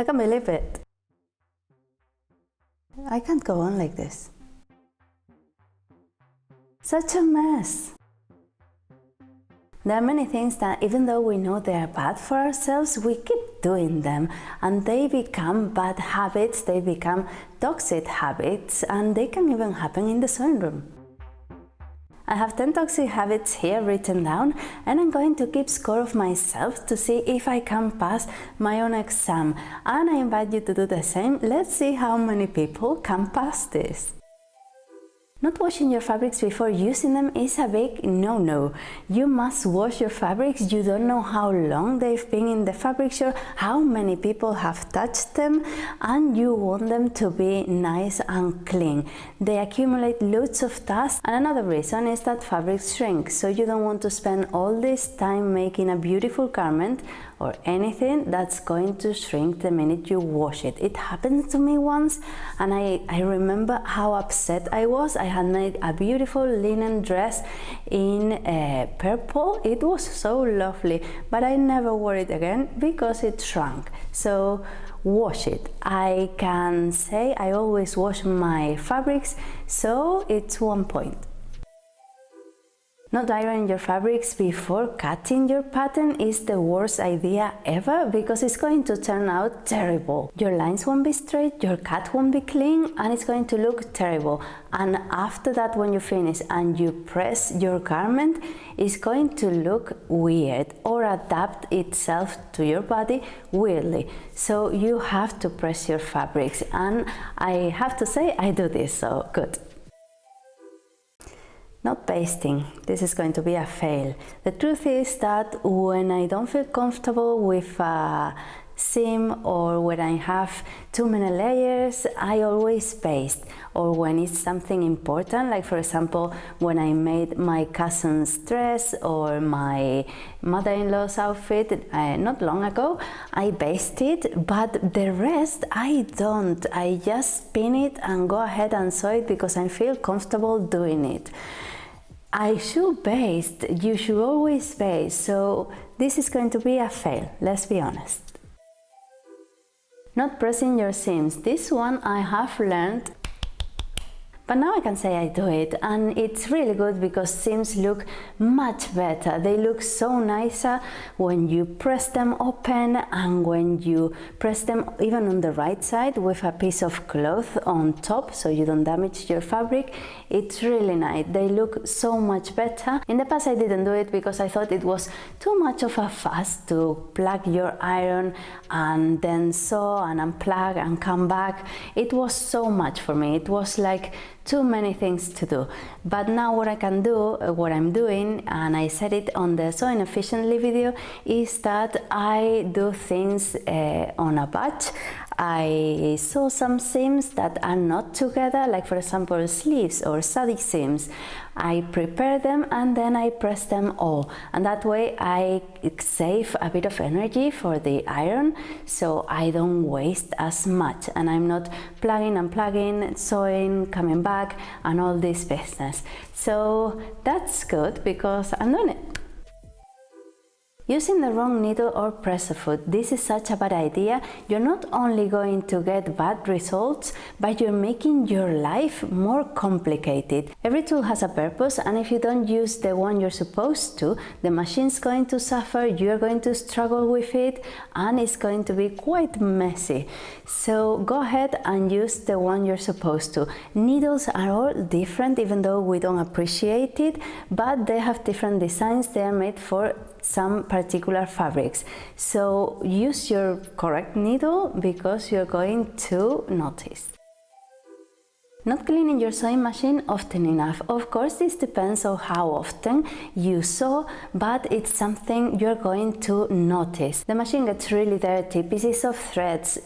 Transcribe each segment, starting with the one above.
I can't believe it. I can't go on like this. Such a mess. There are many things that even though we know they are bad for ourselves, we keep doing them and they become bad habits, they become toxic habits, and they can even happen in the sewing room. I have 10 toxic habits here written down, and I'm going to keep score of myself to see if I can pass my own exam, and I invite you to do the same. Let's see how many people can pass this. Not washing your fabrics before using them is a big no-no. You must wash your fabrics. You don't know how long they've been in the fabric store, how many people have touched them, and you want them to be nice and clean. They accumulate loads of dust, and another reason is that fabrics shrink, so you don't want to spend all this time making a beautiful garment or anything that's going to shrink the minute you wash it. It happened to me once, and I remember how upset I was. I had made a beautiful linen dress in purple. It was so lovely, but I never wore it again because it shrunk. So wash it. I can say I always wash my fabrics, so it's 1 point. Not ironing your fabrics before cutting your pattern is the worst idea ever because it's going to turn out terrible. Your lines won't be straight, your cut won't be clean, and it's going to look terrible. And after that, when you finish and you press your garment, it's going to look weird or adapt itself to your body weirdly. So you have to press your fabrics, and I have to say I do this, so good. Not basting. This is going to be a fail. The truth is that when I don't feel comfortable with a seam or when I have too many layers, I always baste. Or when it's something important, like for example when I made my cousin's dress or my mother-in-law's outfit not long ago, I basted, but the rest I don't. I just spin it and go ahead and sew it because I feel comfortable doing it. I should baste, you should always baste, so this is going to be a fail, let's be honest. Not pressing your seams. This one I have learned, but now I can say I do it, and it's really good because seams look much better. They look so nicer when you press them open and when you press them even on the right side with a piece of cloth on top so you don't damage your fabric. It's really nice. They look so much better. In the past I didn't do it because I thought it was too much of a fuss to plug your iron and then sew and unplug and come back. It was so much for me. It was like too many things to do. But now what I can do, what I'm doing, and I said it on the Sewing Efficiently video, is that I do things on a batch. I sew some seams that are not together, like for example sleeves or sari seams. I prepare them and then I press them all, and that way I save a bit of energy for the iron, so I don't waste as much and I'm not plugging and plugging, sewing, coming back and all this business. So that's good because I'm doing it. Using the wrong needle or presser foot. This is such a bad idea. You're not only going to get bad results, but you're making your life more complicated. Every tool has a purpose, and if you don't use the one you're supposed to, the machine's going to suffer, you're going to struggle with it, and it's going to be quite messy. So go ahead and use the one you're supposed to. Needles are all different, even though we don't appreciate it, but they have different designs. They are made for some particular fabrics, so use your correct needle because you're going to notice. Not cleaning your sewing machine often enough. Of course, this depends on how often you sew, but it's something you're going to notice. The machine gets really dirty, pieces of threads,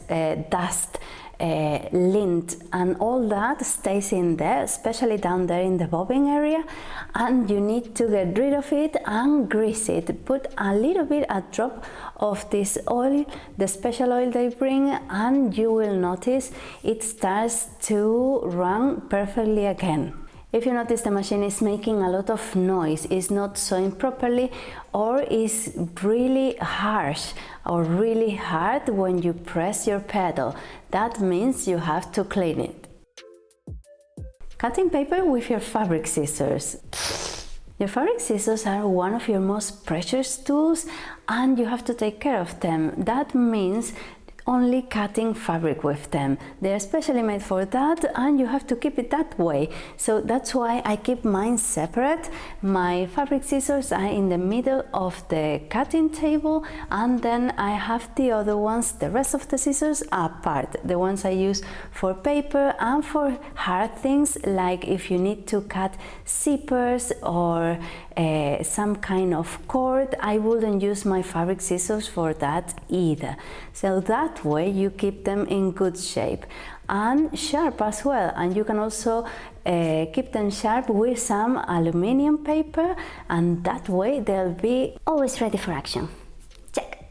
dust, lint and all that stays in there, especially down there in the bobbin area, and you need to get rid of it and grease it. Put a little bit, a drop of this oil, the special oil they bring, and you will notice it starts to run perfectly again. If you notice the machine is making a lot of noise, is not sewing properly, or is really harsh or really hard when you press your pedal, that means you have to clean it. Cutting paper with your fabric scissors. Your fabric scissors are one of your most precious tools and you have to take care of them. That means only cutting fabric with them. They're specially made for that and you have to keep it that way. So that's why I keep mine separate. My fabric scissors are in the middle of the cutting table and then I have the other ones, the rest of the scissors apart. The ones I use for paper and for hard things, like if you need to cut zippers or some kind of cord, I wouldn't use my fabric scissors for that either. So that way you keep them in good shape and sharp as well, and you can also keep them sharp with some aluminium paper, and that way they'll be always ready for action. Check.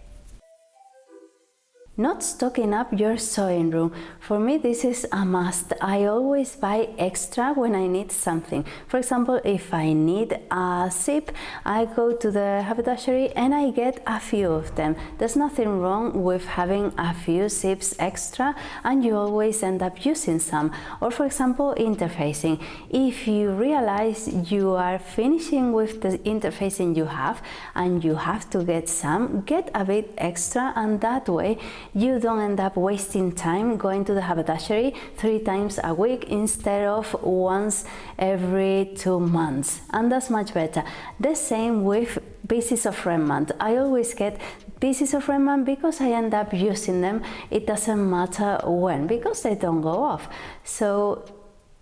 Not stocking up your sewing room. For me, this is a must. I always buy extra when I need something. For example, if I need a zip, I go to the haberdashery and I get a few of them. There's nothing wrong with having a few zips extra and you always end up using some. Or for example, interfacing. If you realize you are finishing with the interfacing you have and you have to get some, get a bit extra, and that way you don't end up wasting time going to the haberdashery 3 times a week instead of once every 2 months, and that's much better. The same with pieces of remnant. I always get pieces of remnant because I end up using them. It doesn't matter when, because they don't go off. So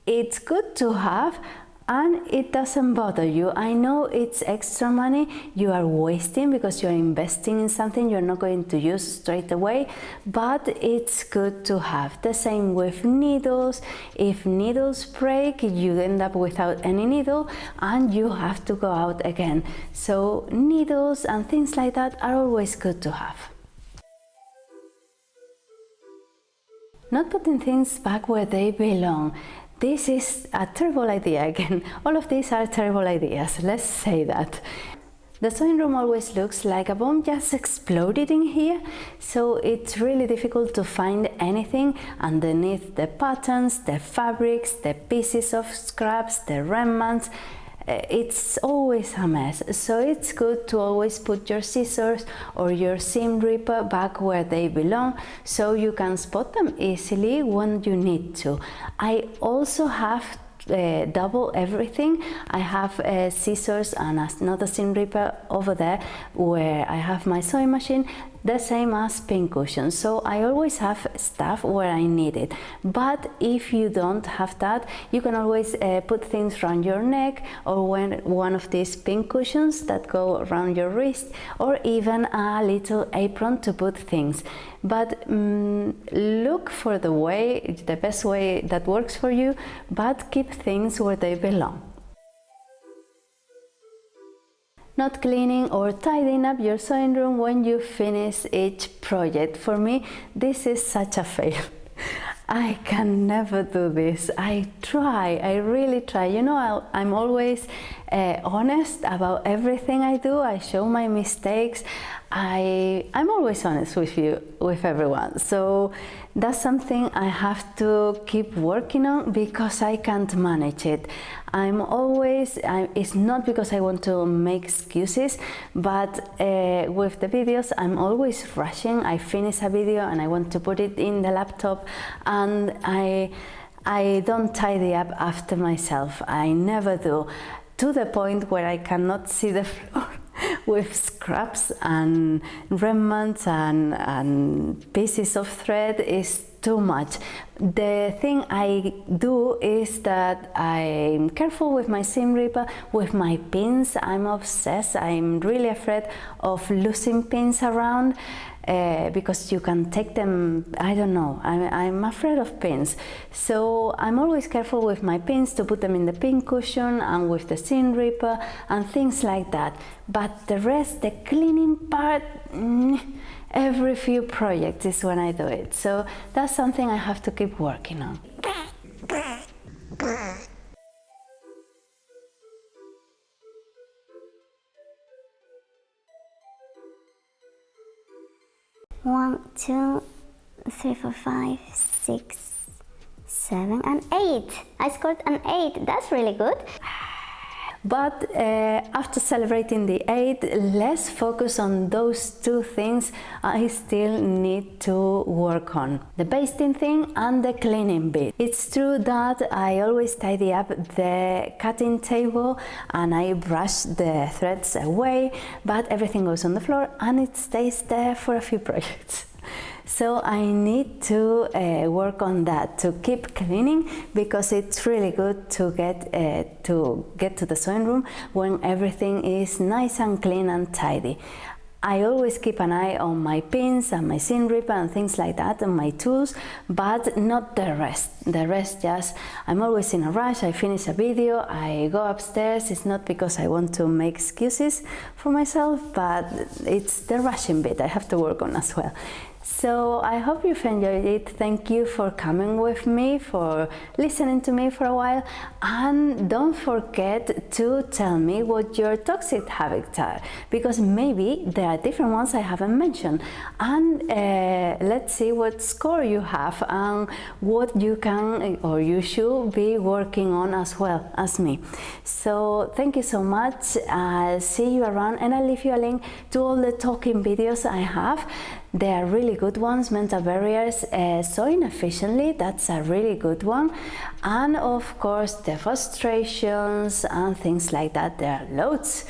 it's good to have and it doesn't bother you. I know it's extra money you are wasting because you're investing in something you're not going to use straight away, but it's good to have. The same with needles. If needles break, you end up without any needle and you have to go out again. So needles and things like that are always good to have. Not putting things back where they belong. This is a terrible idea again. All of these are terrible ideas, let's say that. The sewing room always looks like a bomb just exploded in here, so it's really difficult to find anything underneath the patterns, the fabrics, the pieces of scraps, the remnants. It's always a mess, so it's good to always put your scissors or your seam ripper back where they belong so you can spot them easily when you need to. I also have double everything. I have scissors and another seam ripper over there where I have my sewing machine, the same as pincushions. So I always have stuff where I need it. But if you don't have that, you can always put things around your neck, or one of these pincushions that go around your wrist, or even a little apron to put things. But look for the best way that works for you, but keep things where they belong. Not cleaning or tidying up your sewing room when you finish each project. For me, this is such a fail. I can never do this. I really try. You know, I'm always honest about everything I do. I show my mistakes. I'm always honest with everyone. So that's something I have to keep working on because I can't manage it. It's not because I want to make excuses, but with the videos, I'm always rushing. I finish a video and I want to put it in the laptop, and I don't tidy up after myself. I never do, to the point where I cannot see the floor with scraps and remnants and pieces of thread is too much. The thing I do is that I'm careful with my seam ripper, with my pins. I'm obsessed. I'm really afraid of losing pins around because you can take them, I don't know, I'm afraid of pins. So I'm always careful with my pins to put them in the pin cushion and with the seam ripper and things like that. But the rest, the cleaning part, every few projects is when I do it. So that's something I have to keep working on. 1, 2, 3, 4, 5, 6, 7, and 8. I scored an 8. That's really good. But after celebrating the 8, let's focus on those two things I still need to work on. The basting thing and the cleaning bit. It's true that I always tidy up the cutting table and I brush the threads away, but everything goes on the floor and it stays there for a few projects. So I need to work on that, to keep cleaning, because it's really good to get to the sewing room when everything is nice and clean and tidy. I always keep an eye on my pins and my seam ripper and things like that, and my tools, but not the rest. The rest just, I'm always in a rush. I finish a video, I go upstairs. It's not because I want to make excuses for myself, but it's the rushing bit I have to work on as well. So I hope you've enjoyed it. Thank you for coming with me, for listening to me for a while, and don't forget to tell me what your toxic habits are, because maybe there are different ones I haven't mentioned, and let's see what score you have and what you can or you should be working on as well as me. So thank you so much. I'll see you around, and I'll leave you a link to all the talking videos I have. They are really good ones. Mental barriers, sewing efficiently, that's a really good one, and of course the frustrations and things like that. There are loads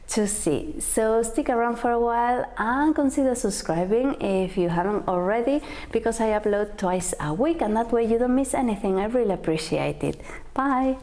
to see, so stick around for a while and consider subscribing if you haven't already, because I upload twice a week, and that way you don't miss anything. I really appreciate it. Bye.